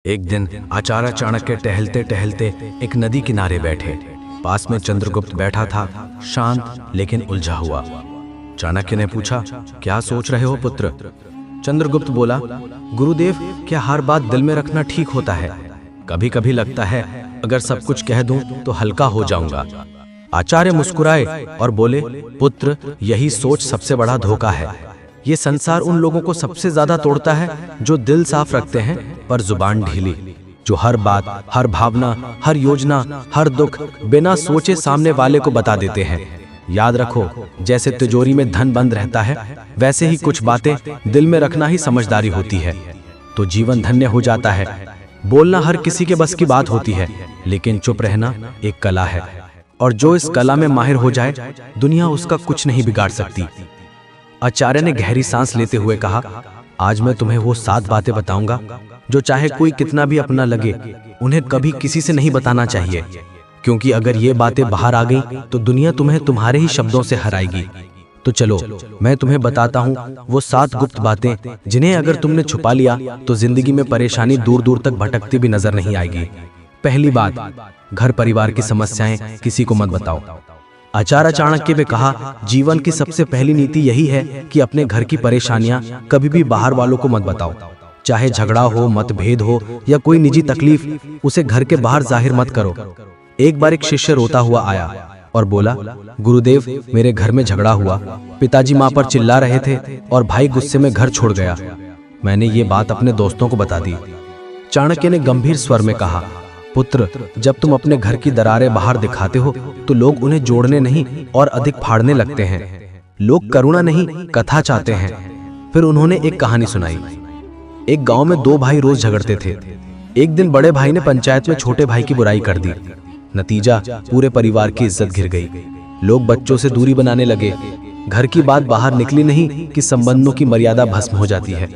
एक दिन आचार्य चाणक्य टहलते टहलते एक नदी किनारे बैठे। पास में चंद्रगुप्त बैठा था, शांत लेकिन उलझा हुआ। चाणक्य ने पूछा, क्या सोच रहे हो पुत्र? चंद्रगुप्त बोला, गुरुदेव, क्या हर बात दिल में रखना ठीक होता है? कभी कभी लगता है अगर सब कुछ कह दूं तो हल्का हो जाऊंगा। आचार्य मुस्कुराए और बोले, पुत्र, यही सोच सबसे बड़ा धोखा है। ये संसार उन लोगों को सबसे ज्यादा तोड़ता है जो दिल साफ रखते हैं पर जुबान ढीली, जो हर बात, हर भावना, हर योजना, हर दुख बिना सोचे सामने वाले को बता देते हैं। याद रखो, जैसे तिजोरी में धन बंद रहता है, वैसे ही कुछ बातें दिल में रखना ही समझदारी होती है, तो जीवन धन्य हो जाता है। बोलना हर किसी के बस की बात होती है, लेकिन चुप रहना एक कला है, और जो इस कला में माहिर हो जाए, दुनिया उसका कुछ नहीं बिगाड़ सकती। आचार्य ने गहरी सांस लेते हुए कहा, आज मैं तुम्हें वो 7 बातें बताऊंगा जो चाहे कोई कितना भी अपना लगे, उन्हें कभी किसी से नहीं बताना चाहिए, क्योंकि अगर ये बातें बाहर आ गई तो दुनिया तुम्हें तुम्हारे ही शब्दों से हराएगी। तो चलो, मैं तुम्हें बताता हूँ वो 7 गुप्त बातें जिन्हें अगर तुमने छुपा लिया तो जिंदगी में परेशानी दूर दूर तक भटकती भी नजर नहीं आएगी। पहली बात, घर परिवार की समस्याएं किसी को मत बताओ। आचार्य चाणक्य ने कहा, जीवन की सबसे पहली नीति यही है कि अपने घर की परेशानियां कभी भी बाहर वालों को मत बताओ। चाहे झगड़ा हो, मतभेद हो या कोई निजी तकलीफ, उसे घर के बाहर जाहिर मत करो। एक बार एक शिष्य रोता हुआ आया और बोला, गुरुदेव, मेरे घर में झगड़ा हुआ, पिताजी माँ पर चिल्ला रहे थे और भाई गुस्से में घर छोड़ गया। मैंने ये बात अपने दोस्तों को बता दी। चाणक्य ने गंभीर स्वर में कहा, पुत्र, जब तुम अपने घर की दरारें बाहर दिखाते हो तो लोग उन्हें जोड़ने नहीं और अधिक फाड़ने लगते हैं। लोग करुणा नहीं, कथा चाहते हैं। फिर उन्होंने एक कहानी सुनाई। एक गांव में 2 भाई रोज झगड़ते थे। एक दिन बड़े भाई ने पंचायत में छोटे भाई की बुराई कर दी। नतीजा, पूरे परिवार की इज्जत गिर गई। लोग बच्चों से दूरी बनाने लगे। घर की बात बाहर निकली नहीं कि संबंधों की मर्यादा भस्म हो जाती है।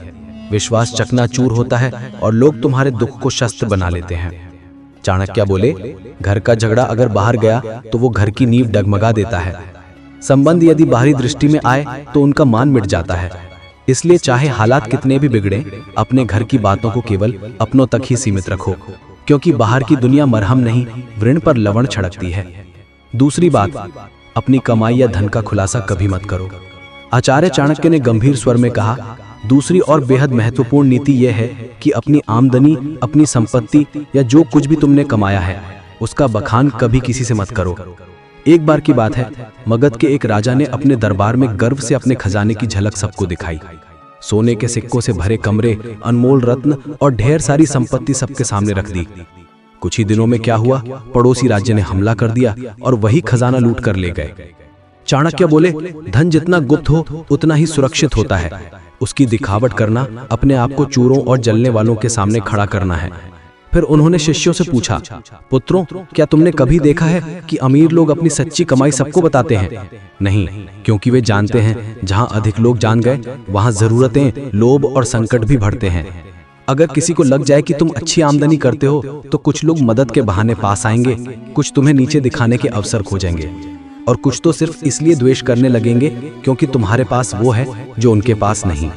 विश्वास चकनाचूर होता है और लोग तुम्हारे दुख को शस्त्र बना लेते हैं। चाणक्य बोले, घर का झगड़ा अगर बाहर गया तो वो घर की नींव डगमगा देता है। संबंध यदि बाहरी दृष्टि में आए तो उनका मान मिट जाता है। इसलिए चाहे हालात कितने भी बिगड़े, अपने घर की बातों को केवल अपनों तक ही सीमित रखो, क्योंकि बाहर की दुनिया मरहम नहीं, व्रण पर लवण छिड़कती है। दूसरी बात, अपनी कमाई या धन का खुलासा कभी मत करो। आचार्य चाणक्य ने गंभीर स्वर में कहा, दूसरी और बेहद महत्वपूर्ण नीति यह है कि अपनी आमदनी, अपनी संपत्ति या जो कुछ भी तुमने कमाया है, उसका बखान कभी किसी से मत करो। एक बार की बात है, मगध के एक राजा ने अपने दरबार में गर्व से अपने खजाने की झलक सबको दिखाई। सोने के सिक्कों से भरे कमरे, अनमोल रत्न और ढेर सारी संपत्ति सबके सामने रख दी। कुछ ही दिनों में क्या हुआ, पड़ोसी राज्य ने हमला कर दिया और वही खजाना लूट कर ले गए। चाणक्य बोले, धन जितना गुप्त हो उतना ही सुरक्षित होता है। उसकी दिखावट करना अपने आप को चोरों और जलने वालों के सामने खड़ा करना है। फिर उन्होंने शिष्यों से पूछा, पुत्रों, क्या तुमने कभी देखा है कि अमीर लोग अपनी सच्ची कमाई सबको बताते हैं? नहीं, क्योंकि वे जानते हैं जहां अधिक लोग जान गए वहां जरूरतें, लोभ और संकट भी बढ़ते हैं। अगर किसी को लग जाए कि तुम अच्छी आमदनी करते हो तो कुछ लोग मदद के बहाने पास आएंगे, कुछ तुम्हें नीचे दिखाने के अवसर खोजेंगे, और कुछ तो सिर्फ इसलिए द्वेष करने लगेंगे क्योंकि तुम्हारे पास वो है जो उनके पास नहीं।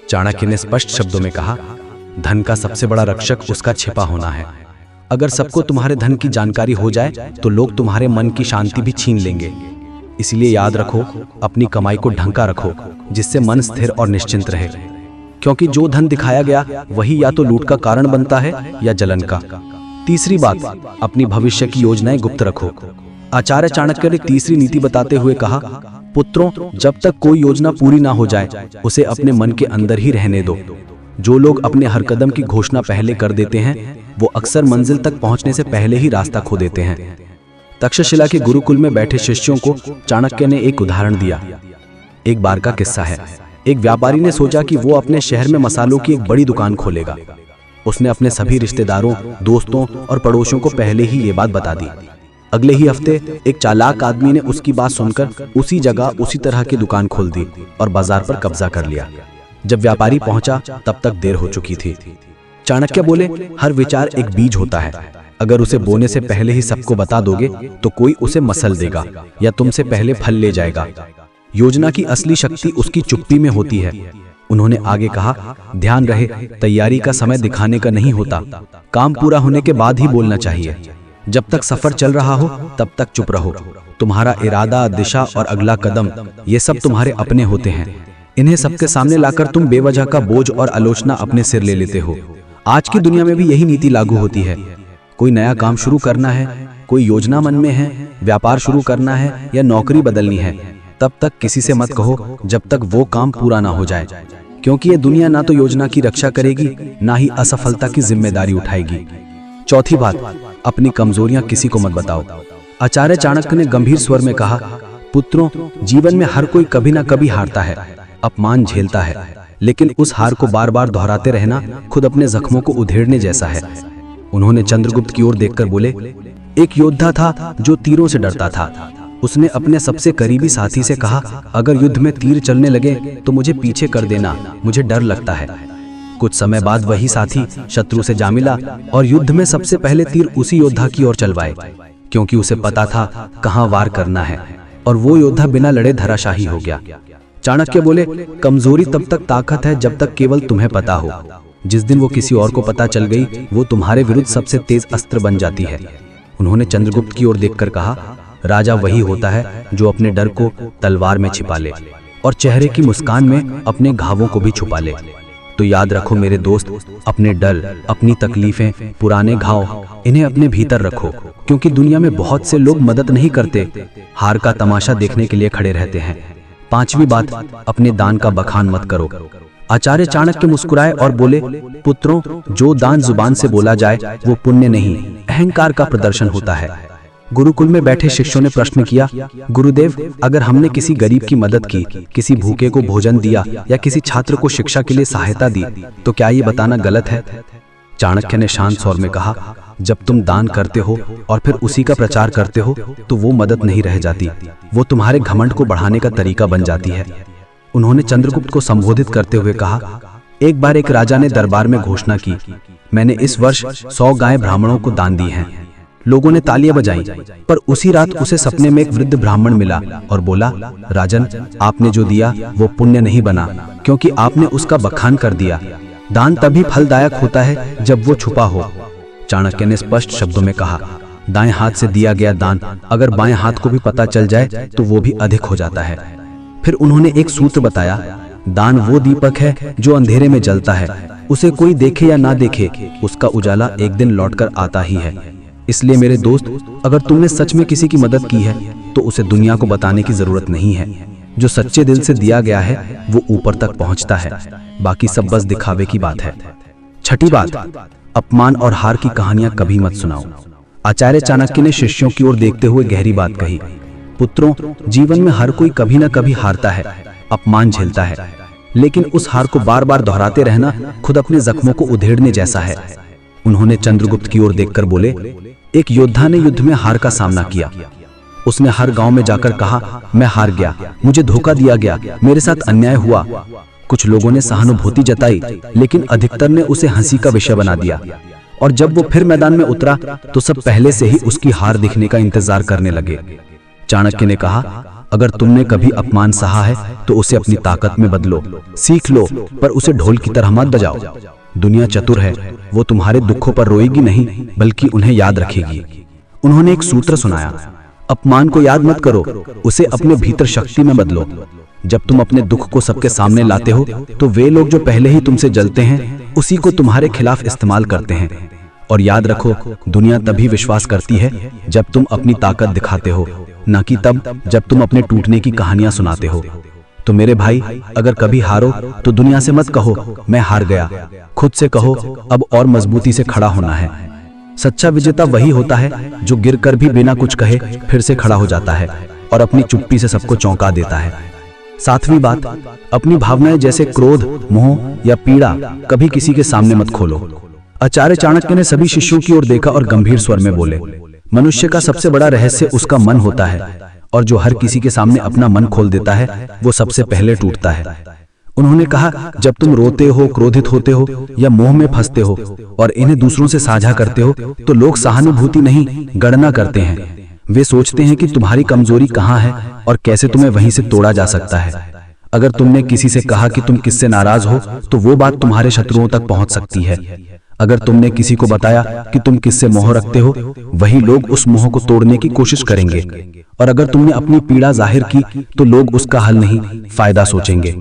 चाणक्य ने स्पष्ट शब्दों में कहा, धन का सबसे बड़ा रक्षक उसका छिपा होना है। अगर सबको तुम्हारे धन की जानकारी हो जाए तो लोग तुम्हारे मन की शांति भी छीन लेंगे। इसलिए याद रखो, अपनी कमाई को ढंका रखो, जिससे मन स्थिर और निश्चिंत रहे, क्योंकि जो धन दिखाया गया वही या तो लूट का कारण बनता है या जलन का। तीसरी बात, अपनी भविष्य की योजनाएं गुप्त रखो। आचार्य चाणक्य ने तीसरी नीति बताते हुए कहा, पुत्रों, जब तक कोई योजना पूरी ना हो जाए उसे अपने मन के अंदर ही रहने दो। जो लोग अपने हर कदम की घोषणा पहले कर देते हैं वो अक्सर मंजिल तक पहुंचने से पहले ही रास्ता खो देते हैं। तक्षशिला के गुरुकुल में बैठे शिष्यों को चाणक्य ने एक उदाहरण दिया। एक बार का किस्सा है। एक व्यापारी ने सोचा कि वो अपने शहर में मसालों की एक बड़ी दुकान खोलेगा। उसने अपने सभी रिश्तेदारों, दोस्तों और पड़ोसियों को पहले ही ये बात बता दी। अगले ही हफ्ते एक चालाक आदमी ने उसकी बात सुनकर उसी जगह उसी तरह की दुकान खोल दी और बाजार पर कब्जा कर लिया। जब व्यापारी पहुंचा तब तक देर हो चुकी थी। चाणक्य बोले, हर विचार एक बीज होता है। अगर उसे बोने से पहले ही सबको बता दोगे तो कोई उसे मसल देगा या तुमसे पहले फल ले जाएगा। योजना की असली शक्ति उसकी चुप्पी में होती है। उन्होंने आगे कहा, ध्यान रहे, तैयारी का समय दिखाने का नहीं होता, काम पूरा होने के बाद ही बोलना चाहिए। जब तक सफर चल रहा हो तब तक चुप रहो। तुम्हारा इरादा, दिशा और अगला कदम, ये सब तुम्हारे अपने होते हैं। इन्हें सबके सामने लाकर तुम बेवजह का बोझ और आलोचना अपने सिर ले लेते हो। आज की दुनिया में भी यही नीति लागू होती है। कोई नया काम शुरू करना है, कोई योजना मन में है, व्यापार शुरू करना है या नौकरी बदलनी है, तब तक किसी से मत कहो जब तक वो काम पूरा ना हो जाए, क्योंकि ये दुनिया ना तो योजना की रक्षा करेगी, ना ही असफलता की जिम्मेदारी उठाएगी। चौथी बात, अपनी कमजोरियां किसी को मत बताओ। आचार्य चाणक्य ने गंभीर स्वर में कहा, पुत्रों, जीवन में हर कोई कभी ना कभी हारता है, अपमान झेलता है, लेकिन उस हार को बार बार दोहराते रहना खुद अपने जख्मों को उधेड़ने जैसा है। उन्होंने चंद्रगुप्त की ओर देखकर बोले, एक योद्धा था जो तीरों से डरता था। उसने अपने सबसे करीबी साथी से कहा, अगर युद्ध में तीर चलने लगे तो मुझे पीछे कर देना, मुझे डर लगता है। कुछ समय बाद वही साथी शत्रु से जा मिला और युद्ध में सबसे पहले तीर उसी योद्धा की ओर चलवाए, क्योंकि उसे पता था कहां वार करना है, और वो योद्धा बिना लड़े धराशाही हो गया। चाणक्य बोले, कमजोरी तब तक ताकत है जब तक केवल तुम्हें पता हो। जिस दिन वो किसी और को पता चल गई, वो तुम्हारे विरुद्ध सबसे तेज अस्त्र बन जाती है। उन्होंने चंद्रगुप्त की ओर देखकर कहा, राजा वही होता है जो अपने डर को तलवार में छिपा ले और चेहरे की मुस्कान में अपने घावों को भी छुपा ले। तो याद रखो मेरे दोस्त, अपने डर, अपनी तकलीफें, पुराने घाव, इन्हें अपने भीतर रखो, क्योंकि दुनिया में बहुत से लोग मदद नहीं करते, हार का तमाशा देखने के लिए खड़े रहते हैं। पांचवी बात, अपने दान का बखान मत करो। आचार्य चाणक्य मुस्कुराए और बोले, पुत्रों, जो दान जुबान से बोला जाए वो पुण्य नहीं, अहंकार का प्रदर्शन होता है। गुरुकुल में बैठे शिष्यों ने प्रश्न किया, गुरुदेव, अगर हमने किसी गरीब की मदद की, किसी भूखे को भोजन दिया या किसी छात्र को शिक्षा के लिए सहायता दी, तो क्या ये बताना गलत है? चाणक्य ने शांत स्वर में कहा, जब तुम दान करते हो और फिर उसी का प्रचार करते हो तो वो मदद नहीं रह जाती, वो तुम्हारे घमंड को बढ़ाने का तरीका बन जाती है। उन्होंने चंद्रगुप्त को संबोधित करते हुए कहा, एक बार एक राजा ने दरबार में घोषणा की, मैंने इस वर्ष 100 गायें ब्राह्मणों को दान दी हैं। लोगों ने तालियां बजाई, पर उसी रात उसे सपने में एक वृद्ध ब्राह्मण मिला और बोला, राजन, आपने जो दिया वो पुण्य नहीं बना, क्योंकि आपने उसका बखान कर दिया। दान तभी फलदायक होता है जब वो छुपा हो। चाणक्य ने स्पष्ट शब्दों में कहा, दाएं हाथ से दिया गया दान अगर बाएं हाथ को भी पता चल जाए तो वो भी अधिक हो जाता है। फिर उन्होंने एक सूत्र बताया, दान वो दीपक है जो अंधेरे में जलता है, उसे कोई देखे या ना देखे, उसका उजाला एक दिन लौटकर आता ही है। इसलिए मेरे दोस्त, अगर तुमने सच में किसी की मदद की है तो उसे दुनिया को बताने की जरूरत नहीं है। जो सच्चे दिल से दिया गया है वो ऊपर तक पहुंचता है, बाकी सब बस दिखावे की बात है। छठी बात, अपमान और हार की कहानियां कभी मत सुनाओ। आचार्य चाणक्य ने शिष्यों की ओर देखते हुए गहरी बात कही, पुत्रों, जीवन में हर कोई कभी ना कभी हारता है, अपमान झेलता है, लेकिन उस हार को बार बार दोहराते रहना खुद अपने जख्मों को उधेड़ने जैसा है। उन्होंने चंद्रगुप्त की ओर देखकर बोले, एक योद्धा ने युद्ध में हार का सामना किया। उसने हर गांव में जाकर कहा, मैं हार गया, मुझे धोखा दिया गया, मेरे साथ अन्याय हुआ। कुछ लोगों ने सहानुभूति जताई, लेकिन अधिकतर ने उसे हंसी का विषय बना दिया, और जब वो फिर मैदान में उतरा तो सब पहले से ही उसकी हार दिखने का इंतजार करने लगे। चाणक्य ने कहा, अगर तुमने कभी अपमान सहा है तो उसे अपनी ताकत में बदलो, सीख लो, पर उसे ढोल की तरह मत बजाओ। दुनिया चतुर है, वो तुम्हारे दुखों पर रोएगी नहीं बल्कि उन्हें याद रखेगी। उन्होंने एक सूत्र सुनाया, अपमान को याद मत करो, उसे अपने भीतर शक्ति में बदलो। जब तुम अपने दुख को सबके सामने लाते हो तो वे लोग जो पहले ही तुमसे जलते हैं उसी को तुम्हारे खिलाफ इस्तेमाल करते हैं। और याद रखो, दुनिया तभी विश्वास करती है जब तुम अपनी ताकत दिखाते हो, न कि तब जब तुम अपने टूटने की कहानियां सुनाते हो। तो मेरे भाई, अगर कभी हारो तो दुनिया से मत कहो मैं हार गया, खुद से कहो अब और मजबूती से खड़ा होना है। सच्चा विजेता वही होता है जो गिरकर भी बिना कुछ कहे फिर से खड़ा हो जाता है और अपनी चुप्पी से सबको चौंका देता है। सातवीं बात, अपनी भावनाएं जैसे क्रोध, मोह या पीड़ा कभी किसी के सामने मत खोलो। आचार्य चाणक्य ने सभी शिष्यों की ओर देखा और गंभीर स्वर में बोले, मनुष्य का सबसे बड़ा रहस्य उसका मन होता है, और जो हर किसी के सामने अपना मन खोल देता है वो सबसे पहले टूटता है। उन्होंने कहा, जब तुम रोते हो, क्रोधित होते हो या मोह में फंसते हो और इन्हें दूसरों से साझा करते हो तो लोग सहानुभूति नहीं, गणना करते हैं। वे सोचते हैं कि तुम्हारी कमजोरी कहाँ है और कैसे तुम्हें वहीं से तोड़ा जा सकता है। अगर तुमने किसी से कहा कि तुम किससे नाराज हो तो वो बात तुम्हारे शत्रुओं तक पहुंच सकती है। अगर तुमने किसी को बताया कि तुम किससे मोह रखते हो, वही लोग उस मोह को तोड़ने की कोशिश करेंगे। और अगर तुमने अपनी पीड़ा जाहिर की तो लोग उसका हल नहीं, फायदा सोचेंगे।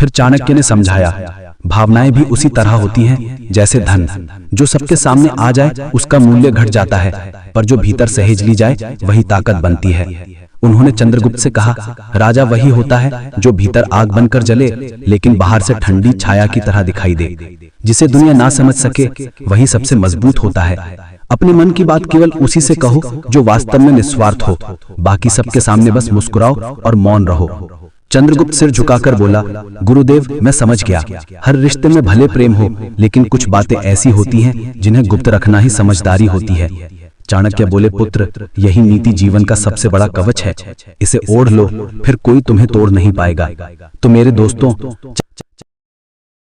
फिर चाणक्य ने समझाया, भावनाएं भी उसी तरह होती हैं जैसे धन। जो सबके सामने आ जाए उसका मूल्य घट जाता है, पर जो भीतर सहेज ली जाए वही ताकत बनती है। उन्होंने चंद्रगुप्त से कहा, राजा वही होता है जो भीतर आग बनकर जले लेकिन बाहर से ठंडी छाया की तरह दिखाई दे। जिसे दुनिया ना समझ सके वही सबसे मजबूत होता है। अपने मन की बात केवल उसी से कहो जो वास्तव में निस्वार्थ हो। बाकी सबके सामने बस मुस्कुराओ और मौन रहो। चंद्रगुप्त सिर झुकाकर बोला, गुरुदेव मैं समझ गया। हर रिश्ते में भले प्रेम हो, लेकिन कुछ बातें ऐसी होती हैं जिन्हें गुप्त रखना ही समझदारी होती है। चाणक्य बोले, पुत्र, यही नीति जीवन का सबसे बड़ा कवच है। इसे ओढ़ लो, फिर कोई तुम्हें तोड़ नहीं पाएगा। तो मेरे दोस्तों,